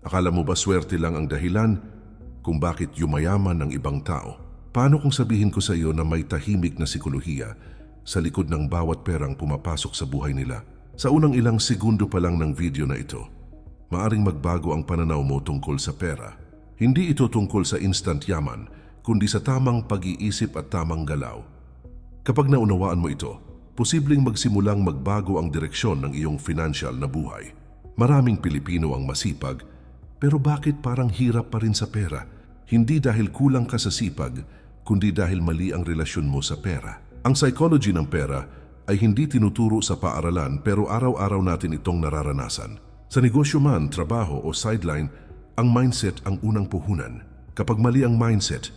Akala mo ba swerte lang ang dahilan kung bakit yumayaman ng ibang tao? Paano kung sabihin ko sa iyo na may tahimik na sikolohiya sa likod ng bawat perang pumapasok sa buhay nila? Sa unang ilang segundo pa lang ng video na ito, maaring magbago ang pananaw mo tungkol sa pera. Hindi ito tungkol sa instant yaman, kundi sa tamang pag-iisip at tamang galaw. Kapag naunawaan mo ito, posibleng magsimulang magbago ang direksyon ng iyong financial na buhay. Maraming Pilipino ang masipag, pero bakit parang hirap pa rin sa pera? Hindi dahil kulang ka sa sipag, kundi dahil mali ang relasyon mo sa pera. Ang psychology ng pera ay hindi tinuturo sa paaralan pero araw-araw natin itong nararanasan. Sa negosyo man, trabaho o sideline, ang mindset ang unang puhunan. Kapag mali ang mindset,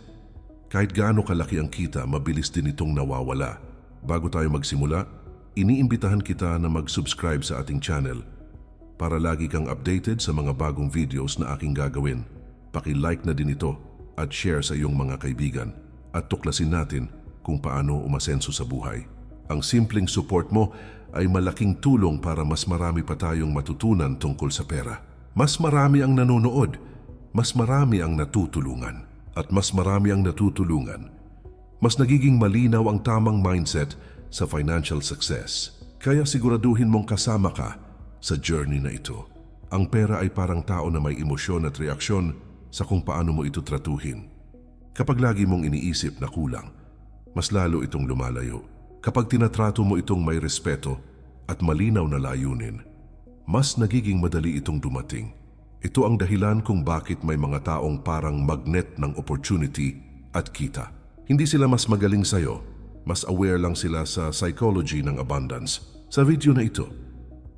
kahit gaano kalaki ang kita, mabilis din itong nawawala. Bago tayo magsimula, iniimbitahan kita na mag-subscribe sa ating channel para lagi kang updated sa mga bagong videos na aking gagawin. Paki-like na din ito at share sa iyong mga kaibigan at tuklasin natin kung paano umasenso sa buhay. Ang simpleng support mo ay malaking tulong para mas marami pa tayong matutunan tungkol sa pera. Mas marami ang nanonood, mas marami ang natutulungan. At mas marami ang natutulungan, mas nagiging malinaw ang tamang mindset sa financial success. Kaya siguraduhin mong kasama ka sa journey na ito. Ang pera ay parang tao na may emosyon at reaksyon sa kung paano mo ito tratuhin. Kapag lagi mong iniisip na kulang, mas lalo itong lumalayo. Kapag tinatrato mo itong may respeto at malinaw na layunin, mas nagiging madali itong dumating. Ito ang dahilan kung bakit may mga taong parang magnet ng opportunity at kita. Hindi sila mas magaling sa'yo, mas aware lang sila sa psychology ng abundance. Sa video na ito,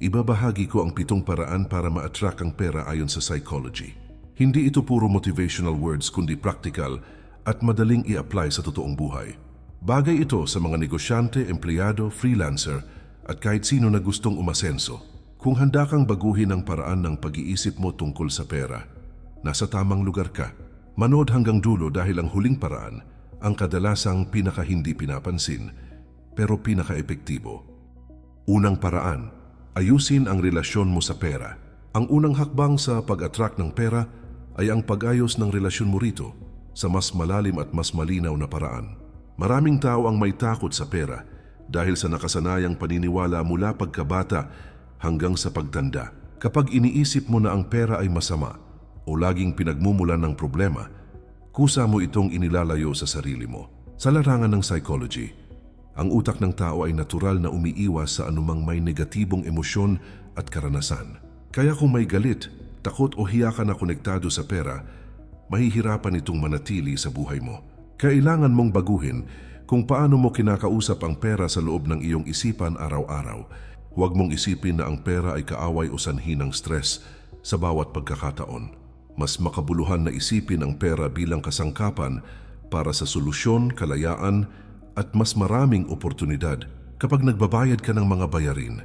ibabahagi ko ang 7 paraan para ma-attract ang pera ayon sa psychology. Hindi ito puro motivational words kundi practical at madaling i-apply sa totoong buhay. Bagay ito sa mga negosyante, empleyado, freelancer at kahit sino na gustong umasenso. Kung handa kang baguhin ang paraan ng pag-iisip mo tungkol sa pera, nasa tamang lugar ka. Manood hanggang dulo dahil ang huling paraan ang kadalasang pinaka-hindi pinapansin pero pinaka-epektibo. Unang paraan, ayusin ang relasyon mo sa pera. Ang unang hakbang sa pag-attract ng pera ay ang pag-ayos ng relasyon mo rito sa mas malalim at mas malinaw na paraan. Maraming tao ang may takot sa pera dahil sa nakasanayang paniniwala mula pagkabata hanggang sa pagtanda. Kapag iniisip mo na ang pera ay masama o laging pinagmumulan ng problema, kusa mo itong inilalayo sa sarili mo. Sa larangan ng psychology, ang utak ng tao ay natural na umiiwas sa anumang may negatibong emosyon at karanasan. Kaya kung may galit, takot o hiya ka na konektado sa pera, mahihirapan itong manatili sa buhay mo. Kailangan mong baguhin kung paano mo kinakausap ang pera sa loob ng iyong isipan araw-araw. Huwag mong isipin na ang pera ay kaaway o sanhi ng stress sa bawat pagkakataon. Mas makabuluhan na isipin ang pera bilang kasangkapan para sa solusyon, kalayaan at mas maraming oportunidad. Kapag nagbabayad ka ng mga bayarin,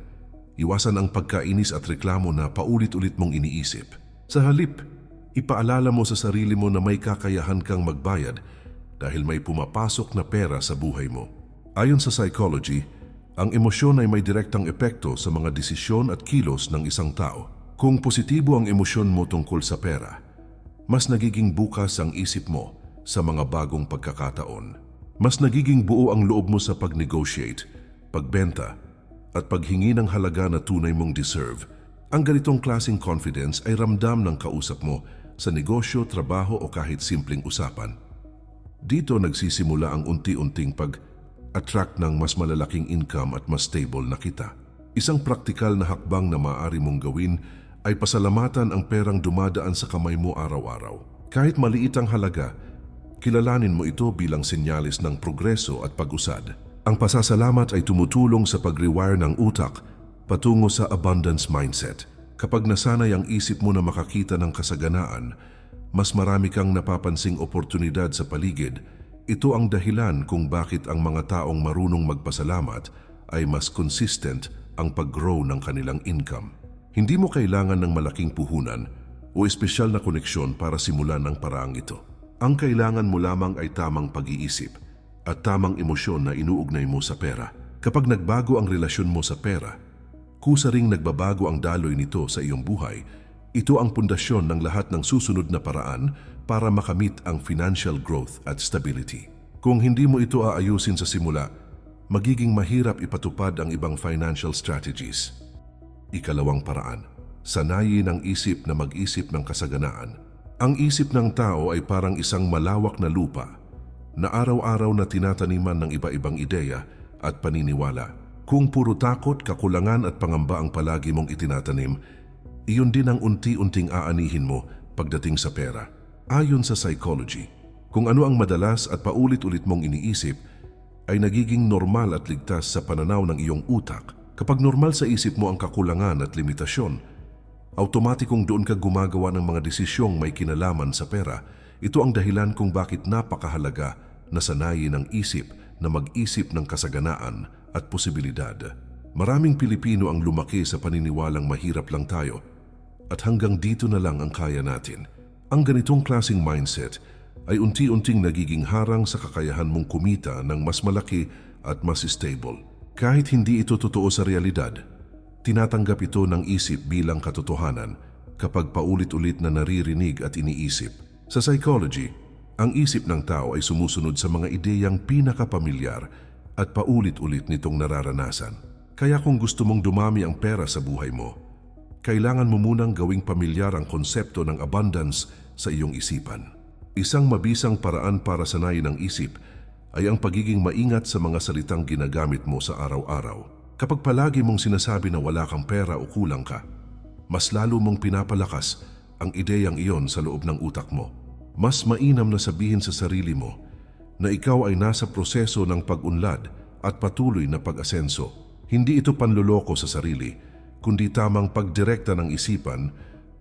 iwasan ang pagkainis at reklamo na paulit-ulit mong iniisip. Sa halip, ipaalala mo sa sarili mo na may kakayahan kang magbayad dahil may pumapasok na pera sa buhay mo. Ayon sa psychology, ang emosyon ay may direktang epekto sa mga desisyon at kilos ng isang tao. Kung positibo ang emosyon mo tungkol sa pera, mas nagiging bukas ang isip mo sa mga bagong pagkakataon. Mas nagiging buo ang loob mo sa pag-negotiate, pagbenta, at paghingi ng halaga na tunay mong deserve. Ang ganitong klaseng confidence ay ramdam ng kausap mo sa negosyo, trabaho o kahit simpleng usapan. Dito nagsisimula ang unti-unting pag-attract ng mas malalaking income at mas stable na kita. Isang praktikal na hakbang na maaari mong gawin ay pasalamatan ang perang dumadaan sa kamay mo araw-araw. Kahit maliit ang halaga, kilalanin mo ito bilang senyalis ng progreso at pag-usad. Ang pasasalamat ay tumutulong sa pag-rewire ng utak patungo sa abundance mindset. Kapag nasanay ang isip mo na makakita ng kasaganaan, mas marami kang napapansing oportunidad sa paligid. Ito ang dahilan kung bakit ang mga taong marunong magpasalamat ay mas consistent ang pag-grow ng kanilang income. Hindi mo kailangan ng malaking puhunan o espesyal na koneksyon para simulan ang paraang ito. Ang kailangan mo lamang ay tamang pag-iisip at tamang emosyon na inuugnay mo sa pera. Kapag nagbago ang relasyon mo sa pera, kusa ring nagbabago ang daloy nito sa iyong buhay Ito ang pundasyon ng lahat ng susunod na paraan para makamit ang financial growth at stability. Kung hindi mo ito aayusin sa simula, magiging mahirap ipatupad ang ibang financial strategies. Ikalawang paraan, sanayin ang isip na mag-isip ng kasaganaan. Ang isip ng tao ay parang isang malawak na lupa na araw-araw na tinataniman ng iba-ibang ideya at paniniwala. Kung puro takot, kakulangan at pangamba ang palagi mong itinatanim, iyon din ang unti-unting aanihin mo pagdating sa pera. Ayon sa psychology, kung ano ang madalas at paulit-ulit mong iniisip ay nagiging normal at ligtas sa pananaw ng iyong utak. Kapag normal sa isip mo ang kakulangan at limitasyon, automatikong doon ka gumagawa ng mga desisyong may kinalaman sa pera. Ito ang dahilan kung bakit napakahalaga na sanayin ang isip na mag-isip ng kasaganaan at posibilidad. Maraming Pilipino ang lumaki sa paniniwalang mahirap lang tayo at hanggang dito na lang ang kaya natin. Ang ganitong klaseng mindset ay unti-unting nagiging harang sa kakayahan mong kumita ng mas malaki at mas stable. Kahit hindi ito totoo sa realidad, tinatanggap ito ng isip bilang katotohanan kapag paulit-ulit na naririnig at iniisip. Sa psychology, ang isip ng tao ay sumusunod sa mga ideyang pinakapamilyar at paulit-ulit nitong nararanasan. Kaya kung gusto mong dumami ang pera sa buhay mo, kailangan mo munang gawing pamilyar ang konsepto ng abundance sa iyong isipan. Isang mabisang paraan para sanayin ang isip ay ang pagiging maingat sa mga salitang ginagamit mo sa araw-araw. Kapag palagi mong sinasabi na wala kang pera o kulang ka, mas lalo mong pinapalakas ang ideyang iyon sa loob ng utak mo. Mas mainam na sabihin sa sarili mo na ikaw ay nasa proseso ng pag-unlad at patuloy na pag-asenso. Hindi ito panluloko sa sarili, kundi tamang pagdirekta ng isipan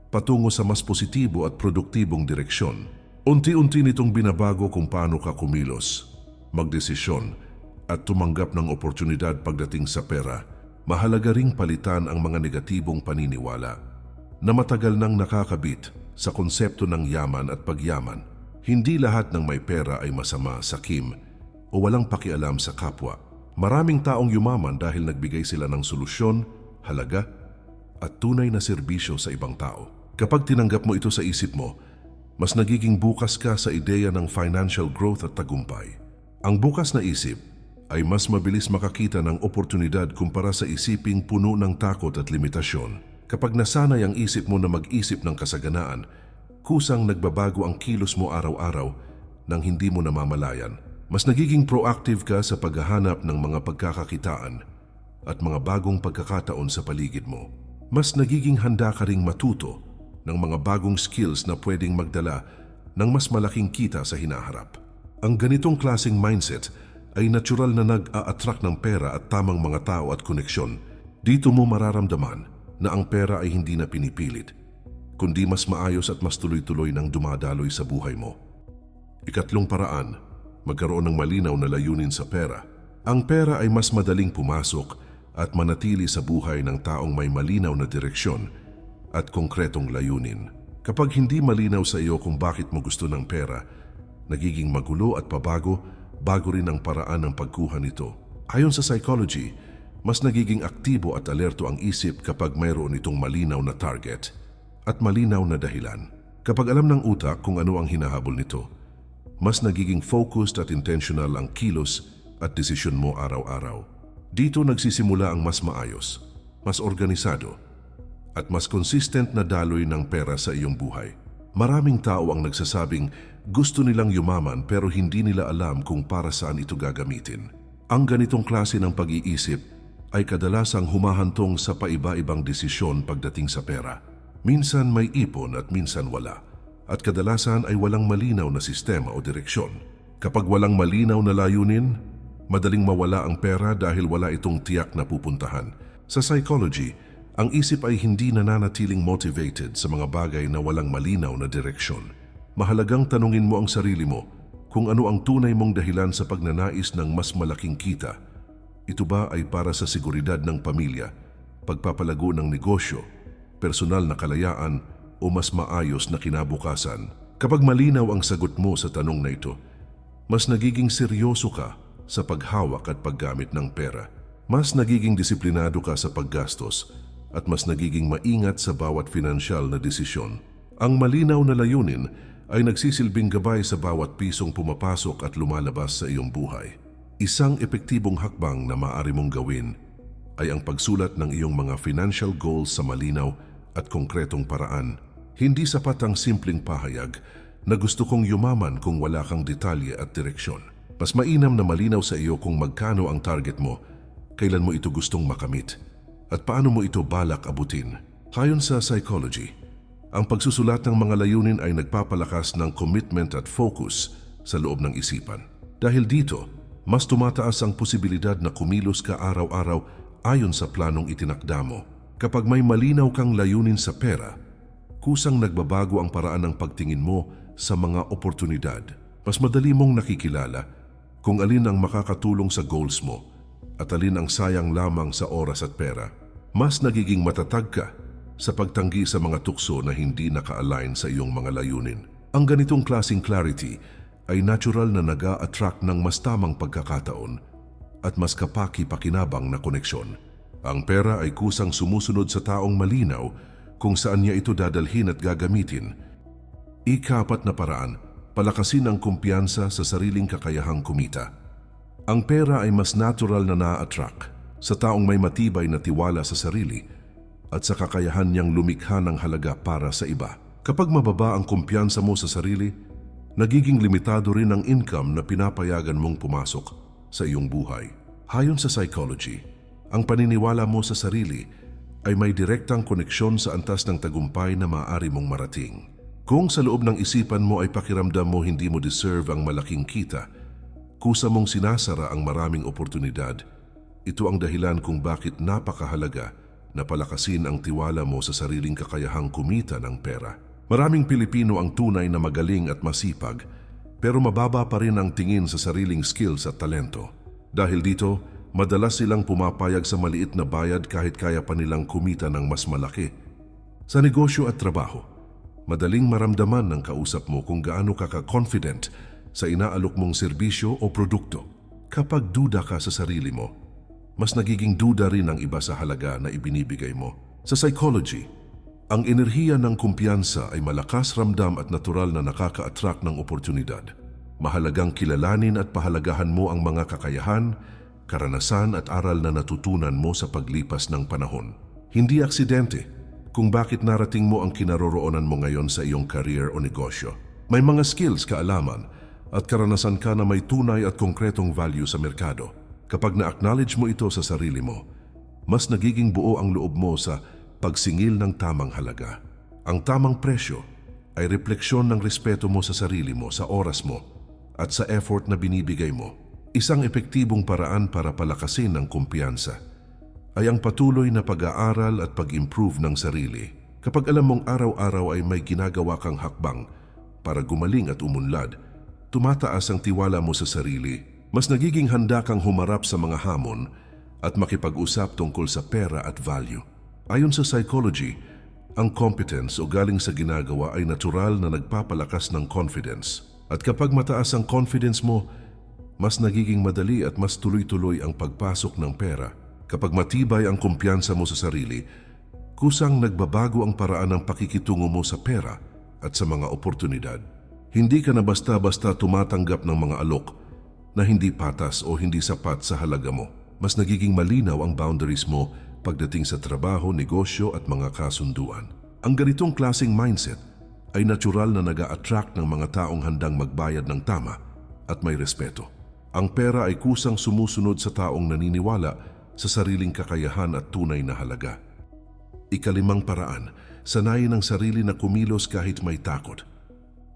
patungo sa mas positibo at produktibong direksyon. Unti-unti nitong binabago kung paano ka kumilos, magdesisyon at tumanggap ng oportunidad pagdating sa pera. Mahalaga ring palitan ang mga negatibong paniniwala na matagal nang nakakabit sa konsepto ng yaman at pagyaman. Hindi lahat ng may pera ay masama, sakim o walang pakialam sa kapwa. Maraming taong yumaman dahil nagbigay sila ng solusyon, halaga at tunay na serbisyo sa ibang tao. Kapag tinanggap mo ito sa isip mo, mas nagiging bukas ka sa ideya ng financial growth at tagumpay. Ang bukas na isip ay mas mabilis makakita ng oportunidad kumpara sa isiping puno ng takot at limitasyon. Kapag nasanay ang isip mo na mag-isip ng kasaganaan, kusang nagbabago ang kilos mo araw-araw nang hindi mo namamalayan. Mas nagiging proactive ka sa paghahanap ng mga pagkakakitaan at mga bagong pagkakataon sa paligid mo. Mas nagiging handa ka ring matuto ng mga bagong skills na pwedeng magdala ng mas malaking kita sa hinaharap. Ang ganitong klaseng mindset ay natural na nag-a-attract ng pera at tamang mga tao at koneksyon. Dito mo mararamdaman na ang pera ay hindi na pinipilit, kundi mas maayos at mas tuloy-tuloy nang dumadaloy sa buhay mo. Ikatlong paraan, magkaroon ng malinaw na layunin sa pera. Ang pera ay mas madaling pumasok at manatili sa buhay ng taong may malinaw na direksyon at konkretong layunin. Kapag hindi malinaw sa iyo kung bakit mo gusto ng pera, nagiging magulo at bago rin ang paraan ng pagkuha nito. Ayon sa psychology, mas nagiging aktibo at alerto ang isip kapag mayroon itong malinaw na target at malinaw na dahilan. Kapag alam ng utak kung ano ang hinahabol nito, mas nagiging focused at intentional ang kilos at desisyon mo araw-araw. Dito nagsisimula ang mas maayos, mas organisado, at mas consistent na daloy ng pera sa iyong buhay. Maraming tao ang nagsasabing gusto nilang yumaman pero hindi nila alam kung para saan ito gagamitin. Ang ganitong klase ng pag-iisip ay kadalasang humahantong sa paiba-ibang desisyon pagdating sa pera. Minsan may ipon at minsan wala, at kadalasan ay walang malinaw na sistema o direksyon. Kapag walang malinaw na layunin, madaling mawala ang pera dahil wala itong tiyak na pupuntahan. Sa psychology, ang isip ay hindi nananatiling motivated sa mga bagay na walang malinaw na direksyon. Mahalagang tanungin mo ang sarili mo kung ano ang tunay mong dahilan sa pagnanais ng mas malaking kita. Ito ba ay para sa seguridad ng pamilya, pagpapalago ng negosyo, personal na kalayaan o mas maayos na kinabukasan? Kapag malinaw ang sagot mo sa tanong na ito, mas nagiging seryoso ka sa paghawak at paggamit ng pera. Mas nagiging disiplinado ka sa paggastos at mas nagiging maingat sa bawat pinansyal na desisyon. Ang malinaw na layunin ay nagsisilbing gabay sa bawat pisong pumapasok at lumalabas sa iyong buhay. Isang epektibong hakbang na maaari mong gawin ay ang pagsulat ng iyong mga financial goals sa malinaw at konkretong paraan. Hindi sapat ang simpleng pahayag na gusto kong yumaman kung wala kang detalye at direksyon. Mas mainam na malinaw sa iyo kung magkano ang target mo, kailan mo ito gustong makamit, at paano mo ito balak abutin. Ayon sa psychology, ang pagsusulat ng mga layunin ay nagpapalakas ng commitment at focus sa loob ng isipan. Dahil dito, mas tumataas ang posibilidad na kumilos ka araw-araw ayon sa planong itinakda mo. Kapag may malinaw kang layunin sa pera, kusang nagbabago ang paraan ng pagtingin mo sa mga oportunidad. Mas madali mong nakikilala kung alin ang makakatulong sa goals mo at alin ang sayang lamang sa oras at pera. Mas nagiging matatag ka sa pagtanggi sa mga tukso na hindi naka-align sa iyong mga layunin. Ang ganitong klaseng clarity ay natural na nag-a-attract ng mas tamang pagkakataon at mas kapaki-pakinabang na koneksyon. Ang pera ay kusang sumusunod sa taong malinaw kung saan niya ito dadalhin at gagamitin. Ika-4 na paraan, palakasin ang kumpiyansa sa sariling kakayahang kumita. Ang pera ay mas natural na na-attract sa taong may matibay na tiwala sa sarili at sa kakayahan niyang lumikha ng halaga para sa iba. Kapag mababa ang kumpiyansa mo sa sarili, nagiging limitado rin ang income na pinapayagan mong pumasok sa iyong buhay. Ayon sa psychology, ang paniniwala mo sa sarili ay may direktang koneksyon sa antas ng tagumpay na maaari mong marating. Kung sa loob ng isipan mo ay pakiramdam mo hindi mo deserve ang malaking kita, kusa mong sinasara ang maraming oportunidad, ito ang dahilan kung bakit napakahalaga na palakasin ang tiwala mo sa sariling kakayahang kumita ng pera. Maraming Pilipino ang tunay na magaling at masipag, pero mababa pa rin ang tingin sa sariling skills at talento. Dahil dito, madalas silang pumapayag sa maliit na bayad kahit kaya pa nilang kumita ng mas malaki. Sa negosyo at trabaho, madaling maramdaman ng kausap mo kung gaano ka ka-confident sa inaalok mong serbisyo o produkto. Kapag duda ka sa sarili mo, mas nagiging duda rin ang iba sa halaga na ibinibigay mo. Sa psychology, ang enerhiya ng kumpiyansa ay malakas ramdam at natural na nakaka-attract ng oportunidad. Mahalagang kilalanin at pahalagahan mo ang mga kakayahan, karanasan at aral na natutunan mo sa paglipas ng panahon. Hindi aksidente kung bakit narating mo ang kinaroroonan mo ngayon sa iyong career o negosyo. May mga skills, kaalaman at karanasan ka na may tunay at konkretong value sa merkado. Kapag na-acknowledge mo ito sa sarili mo, mas nagiging buo ang loob mo sa pagsingil ng tamang halaga. Ang tamang presyo ay refleksyon ng respeto mo sa sarili mo, sa oras mo at sa effort na binibigay mo. Isang epektibong paraan para palakasin ang kumpiyansa ay ang patuloy na pag-aaral at pag-improve ng sarili. Kapag alam mong araw-araw ay may ginagawa kang hakbang para gumaling at umunlad, tumataas ang tiwala mo sa sarili. Mas nagiging handa kang humarap sa mga hamon at makipag-usap tungkol sa pera at value. Ayon sa psychology, ang competence o galing sa ginagawa ay natural na nagpapalakas ng confidence. At kapag mataas ang confidence mo, mas nagiging madali at mas tuloy-tuloy ang pagpasok ng pera. Kapag matibay ang kumpiyansa mo sa sarili, kusang nagbabago ang paraan ng pakikitungo mo sa pera at sa mga oportunidad. Hindi ka na basta-basta tumatanggap ng mga alok na hindi patas o hindi sapat sa halaga mo. Mas nagiging malinaw ang boundaries mo pagdating sa trabaho, negosyo at mga kasunduan. Ang ganitong klaseng mindset ay natural na nag-a-attract ng mga taong handang magbayad ng tama at may respeto. Ang pera ay kusang sumusunod sa taong naniniwala sa sariling kakayahan at tunay na halaga. Ika-5 paraan, sanayin ang sarili na kumilos kahit may takot.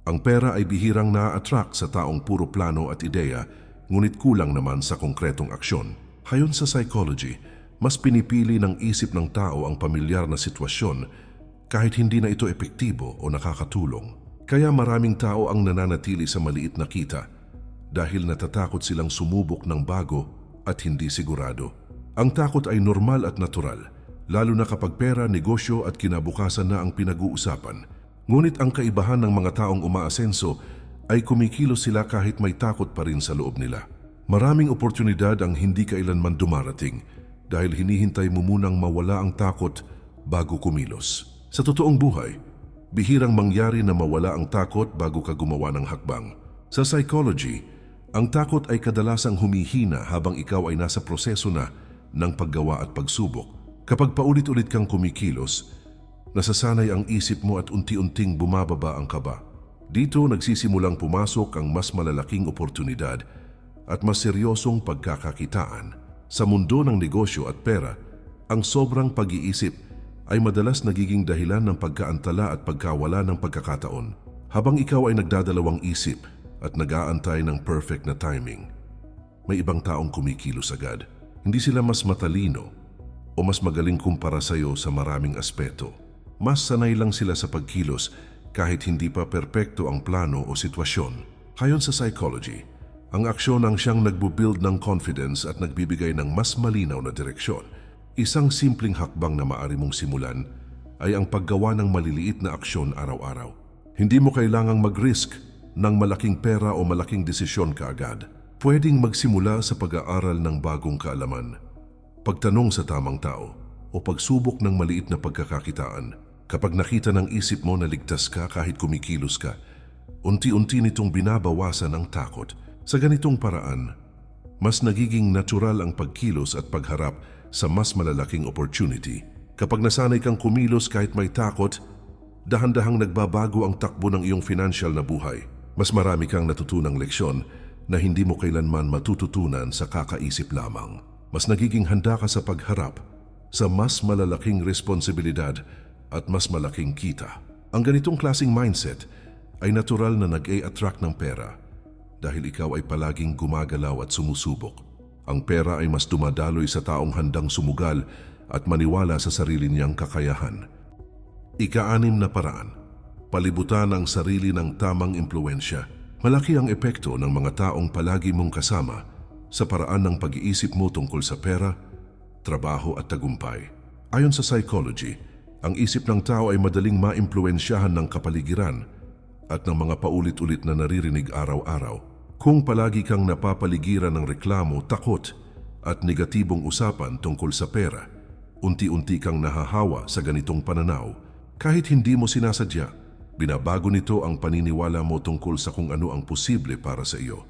Ang pera ay bihirang na-attract sa taong puro plano at ideya, ngunit kulang naman sa konkretong aksyon. Ayon sa psychology, mas pinipili ng isip ng tao ang pamilyar na sitwasyon kahit hindi na ito epektibo o nakakatulong. Kaya maraming tao ang nananatili sa maliit na kita dahil natatakot silang sumubok ng bago at hindi sigurado. Ang takot ay normal at natural, lalo na kapag pera, negosyo at kinabukasan na ang pinag-uusapan. Ngunit ang kaibahan ng mga taong umaasenso ay kumikilos sila kahit may takot pa rin sa loob nila. Maraming oportunidad ang hindi kailanman dumarating dahil hinihintay mo munang mawala ang takot bago kumilos. Sa totoong buhay, bihirang mangyari na mawala ang takot bago ka gumawa ng hakbang. Sa psychology, ang takot ay kadalasang humihina habang ikaw ay nasa proseso na ng paggawa at pagsubok. Kapag paulit-ulit kang kumikilos, nasasanay ang isip mo at unti-unting bumababa ang kaba. Dito nagsisimulang pumasok ang mas malalaking oportunidad at mas seryosong pagkakakitaan. Sa mundo ng negosyo at pera, ang sobrang pag-iisip ay madalas nagiging dahilan ng pagkaantala at pagkawala ng pagkakataon. Habang ikaw ay nagdadalawang isip at nag-aantay ng perfect na timing, may ibang taong kumikilos agad. Hindi sila mas matalino o mas magaling kumpara sa iyo sa maraming aspeto. Mas sanay lang sila sa pagkilos kahit hindi pa perpekto ang plano o sitwasyon. Ayon sa psychology, ang aksyon ang siyang nagbubuild ng confidence at nagbibigay ng mas malinaw na direksyon. Isang simpleng hakbang na maaari mong simulan ay ang paggawa ng maliliit na aksyon araw-araw. Hindi mo kailangang mag-risk ng malaking pera o malaking desisyon kaagad. Pwedeng magsimula sa pag-aaral ng bagong kaalaman, pagtanong sa tamang tao, o pagsubok ng maliit na pagkakakitaan. Kapag nakita ng isip mo na ligtas ka kahit kumikilos ka, unti-unti nitong binabawasan ang takot. Sa ganitong paraan, mas nagiging natural ang pagkilos at pagharap sa mas malalaking opportunity. Kapag nasanay kang kumilos kahit may takot, dahan-dahang nagbabago ang takbo ng iyong financial na buhay. Mas marami kang natutunang leksyon na hindi mo kailanman matututunan sa kakaisip lamang. Mas nagiging handa ka sa pagharap sa mas malalaking responsibilidad at mas malaking kita. Ang ganitong klaseng mindset ay natural na nag-a-attract ng pera dahil ikaw ay palaging gumagalaw at sumusubok. Ang pera ay mas dumadaloy sa taong handang sumugal at maniwala sa sarili niyang kakayahan. Ika-6 na paraan, palibutan ang sarili ng tamang impluwensya. Malaki ang epekto ng mga taong palagi mong kasama sa paraan ng pag-iisip mo tungkol sa pera, trabaho at tagumpay. Ayon sa psychology, ang isip ng tao ay madaling maimpluwensyahan ng kapaligiran at ng mga paulit-ulit na naririnig araw-araw. Kung palagi kang napapaligiran ng reklamo, takot at negatibong usapan tungkol sa pera, unti-unti kang nahahawa sa ganitong pananaw. Kahit hindi mo sinasadya, binabago nito ang paniniwala mo tungkol sa kung ano ang posible para sa iyo.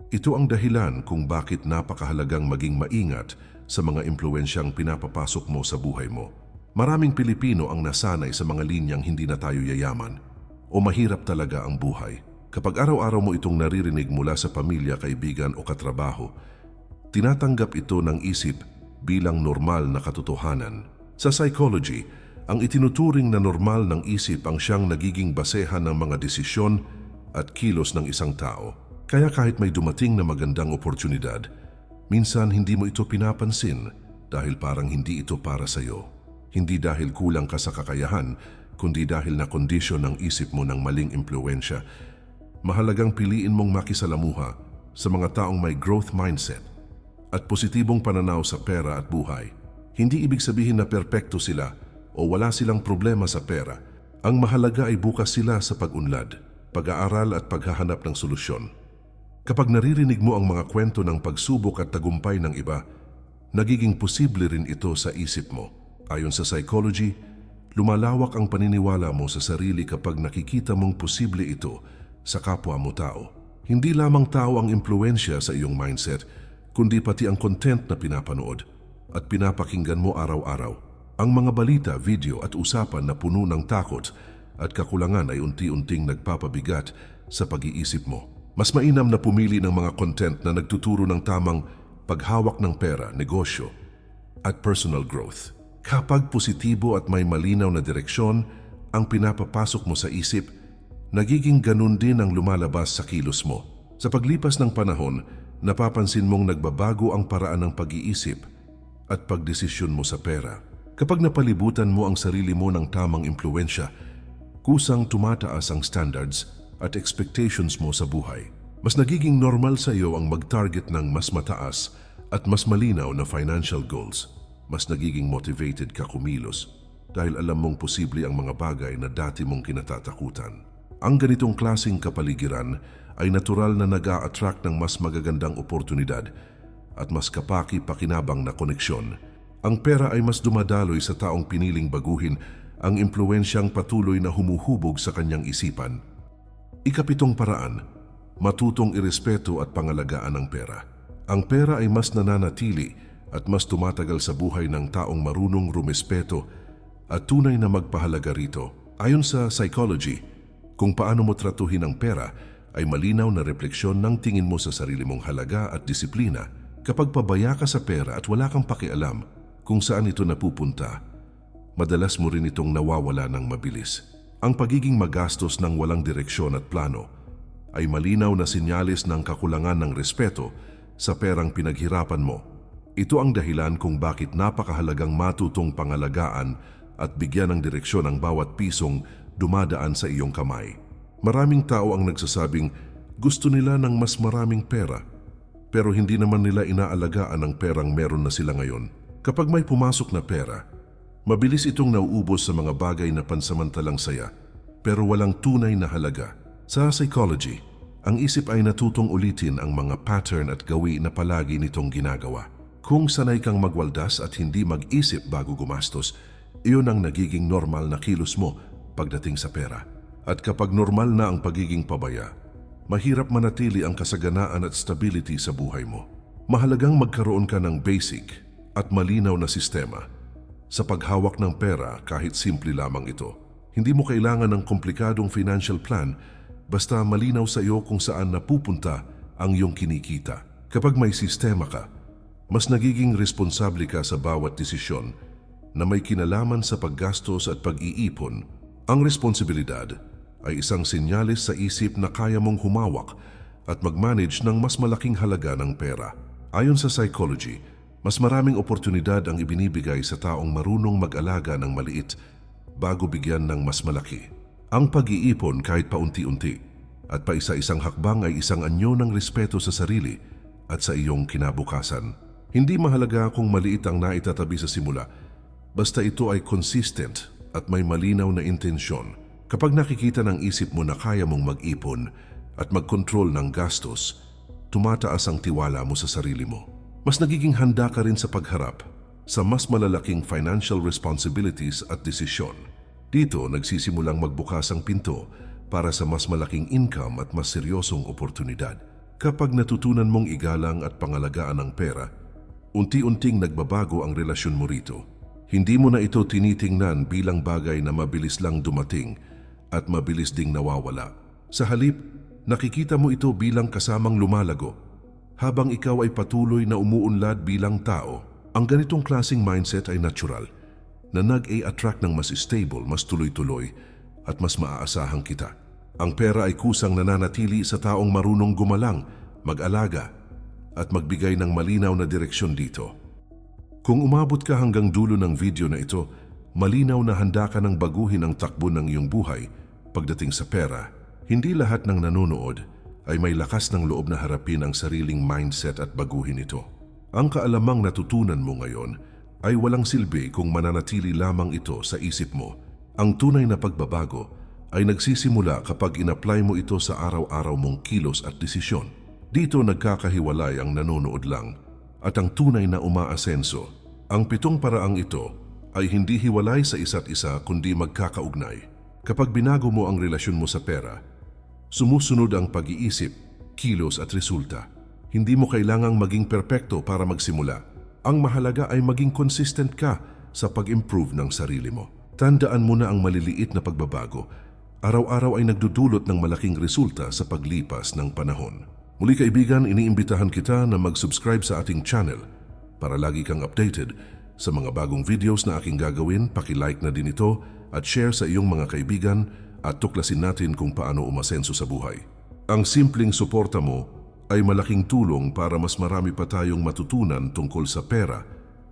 Ito ang dahilan kung bakit napakahalagang maging maingat sa mga impluwensyang pinapapasok mo sa buhay mo. Maraming Pilipino ang nasanay sa mga linyang hindi na tayo yayaman o mahirap talaga ang buhay. Kapag araw-araw mo itong naririnig mula sa pamilya, kaibigan o katrabaho, tinatanggap ito ng isip bilang normal na katotohanan. Sa psychology, ang itinuturing na normal ng isip ang siyang nagiging basehan ng mga desisyon at kilos ng isang tao. Kaya kahit may dumating na magandang oportunidad, minsan hindi mo ito pinapansin dahil parang hindi ito para sa iyo. Hindi dahil kulang ka sa kakayahan, kundi dahil na kondisyon ng isip mo ng maling impluwensya. Mahalagang piliin mong makisalamuha sa mga taong may growth mindset at positibong pananaw sa pera at buhay. Hindi ibig sabihin na perpekto sila o wala silang problema sa pera. Ang mahalaga ay bukas sila sa pag-unlad, pag-aaral at paghahanap ng solusyon. Kapag naririnig mo ang mga kwento ng pagsubok at tagumpay ng iba, nagiging posible rin ito sa isip mo. Ayon sa psychology, lumalawak ang paniniwala mo sa sarili kapag nakikita mong posible ito sa kapwa mo tao. Hindi lamang tao ang impluwensya sa iyong mindset, kundi pati ang content na pinapanood at pinapakinggan mo araw-araw. Ang mga balita, video at usapan na puno ng takot at kakulangan ay unti-unting nagpapabigat sa pag-iisip mo. Mas mainam na pumili ng mga content na nagtuturo ng tamang paghawak ng pera, negosyo at personal growth. Kapag positibo at may malinaw na direksyon ang pinapapasok mo sa isip, nagiging ganun din ang lumalabas sa kilos mo. Sa paglipas ng panahon, napapansin mong nagbabago ang paraan ng pag-iisip at pagdesisyon mo sa pera. Kapag napalibutan mo ang sarili mo ng tamang impluwensya, kusang tumataas ang standards at expectations mo sa buhay. Mas nagiging normal sa iyo ang mag-target ng mas mataas at mas malinaw na financial goals. Mas nagiging motivated ka kumilos dahil alam mong posible ang mga bagay na dati mong kinatatakutan. Ang ganitong klaseng kapaligiran ay natural na nag-a-attract ng mas magagandang oportunidad at mas kapaki-pakinabang na koneksyon. Ang pera ay mas dumadaloy sa taong piniling baguhin ang impluwensyang patuloy na humuhubog sa kanyang isipan. Ikapitong paraan, matutong irespeto at pangalagaan ang pera. Ang pera ay mas nananatili at mas tumatagal sa buhay ng taong marunong rumespeto at tunay na magpahalaga rito. Ayon sa psychology, kung paano mo tratuhin ang pera ay malinaw na refleksyon ng tingin mo sa sarili mong halaga at disiplina. Kapag pabaya ka sa pera at wala kang pakialam kung saan ito napupunta, madalas mo rin itong nawawala ng mabilis. Ang pagiging magastos ng walang direksyon at plano ay malinaw na sinyalis ng kakulangan ng respeto sa perang pinaghirapan mo. Ito ang dahilan kung bakit napakahalagang matutong pangalagaan at bigyan ng direksyon ang bawat pisong dumadaan sa iyong kamay. Maraming tao ang nagsasabing gusto nila ng mas maraming pera, pero hindi naman nila inaalagaan ang perang meron na sila ngayon. Kapag may pumasok na pera, mabilis itong nauubos sa mga bagay na pansamantalang saya, pero walang tunay na halaga. Sa psychology, ang isip ay natutong ulitin ang mga pattern at gawi na palagi nitong ginagawa. Kung sanay kang magwaldas at hindi mag-isip bago gumastos, iyon ang nagiging normal na kilos mo pagdating sa pera. At kapag normal na ang pagiging pabaya, mahirap manatili ang kasaganaan at stability sa buhay mo. Mahalagang magkaroon ka ng basic at malinaw na sistema sa paghawak ng pera kahit simple lamang ito. Hindi mo kailangan ng komplikadong financial plan basta malinaw sa iyo kung saan napupunta ang iyong kinikita. Kapag may sistema ka, mas nagiging responsable ka sa bawat desisyon na may kinalaman sa paggastos at pag-iipon. Ang responsibilidad ay isang sinyalis sa isip na kaya mong humawak at mag-manage ng mas malaking halaga ng pera. Ayon sa psychology, mas maraming oportunidad ang ibinibigay sa taong marunong mag-alaga ng maliit bago bigyan ng mas malaki. Ang pag-iipon kahit paunti-unti at paisa-isang hakbang ay isang anyo ng respeto sa sarili at sa iyong kinabukasan. Hindi mahalaga kung maliit ang naitatabi sa simula, basta ito ay consistent at may malinaw na intensyon. Kapag nakikita ng isip mo na kaya mong mag-ipon at mag-control ng gastos, tumataas ang tiwala mo sa sarili mo. Mas nagiging handa ka rin sa pagharap sa mas malalaking financial responsibilities at desisyon. Dito nagsisimulang magbukas ang pinto para sa mas malaking income at mas seryosong oportunidad. Kapag natutunan mong igalang at pangalagaan ang pera, unti-unting nagbabago ang relasyon mo rito. Hindi mo na ito tinitingnan bilang bagay na mabilis lang dumating at mabilis ding nawawala. Sa halip, nakikita mo ito bilang kasamang lumalago habang ikaw ay patuloy na umuunlad bilang tao. Ang ganitong klaseng mindset ay natural na nag-a-attract ng mas stable, mas tuloy-tuloy at mas maaasahang kita. Ang pera ay kusang nananatili sa taong marunong gumalang, mag-alaga at magbigay ng malinaw na direksyon dito. Kung umabot ka hanggang dulo ng video na ito, malinaw na handa ka ng baguhin ang takbo ng iyong buhay pagdating sa pera. Hindi lahat ng nanonood ay may lakas ng loob na harapin ang sariling mindset at baguhin ito. Ang kaalamang natutunan mo ngayon ay walang silbi kung mananatili lamang ito sa isip mo. Ang tunay na pagbabago ay nagsisimula kapag in-apply mo ito sa araw-araw mong kilos at desisyon. Dito nagkakahiwalay ang nanonood lang at ang tunay na umaasenso. Ang 7 paraang ito ay hindi hiwalay sa isa't isa kundi magkakaugnay. Kapag binago mo ang relasyon mo sa pera, sumusunod ang pag-iisip, kilos at resulta. Hindi mo kailangang maging perpekto para magsimula. Ang mahalaga ay maging consistent ka sa pag-improve ng sarili mo. Tandaan mo na ang maliliit na pagbabago, araw-araw ay nagdudulot ng malaking resulta sa paglipas ng panahon. Muli kaibigan, iniimbitahan kita na mag-subscribe sa ating channel para lagi kang updated sa mga bagong videos na aking gagawin. Paki-like na din ito at share sa iyong mga kaibigan at tuklasin natin kung paano umasenso sa buhay. Ang simpleng suporta mo ay malaking tulong para mas marami pa tayong matutunan tungkol sa pera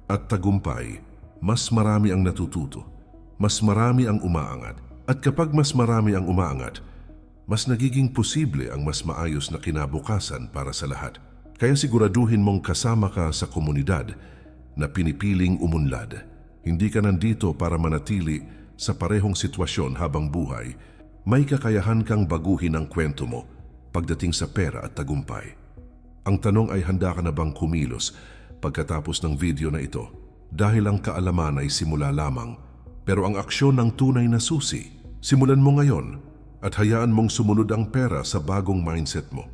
at tagumpay. Mas marami ang natututo, mas marami ang umaangat. At kapag mas marami ang umaangat, mas nagiging posible ang mas maayos na kinabukasan para sa lahat. Kaya siguraduhin mong kasama ka sa komunidad na pinipiling umunlad. Hindi ka nandito para manatili sa parehong sitwasyon habang buhay. May kakayahan kang baguhin ang kwento mo pagdating sa pera at tagumpay. Ang tanong ay handa ka na bang kumilos pagkatapos ng video na ito? dahil ang kaalaman ay simula lamang, pero ang aksyon ng tunay na susi. Simulan mo ngayon at hayaan mong sumunod ang pera sa bagong mindset mo.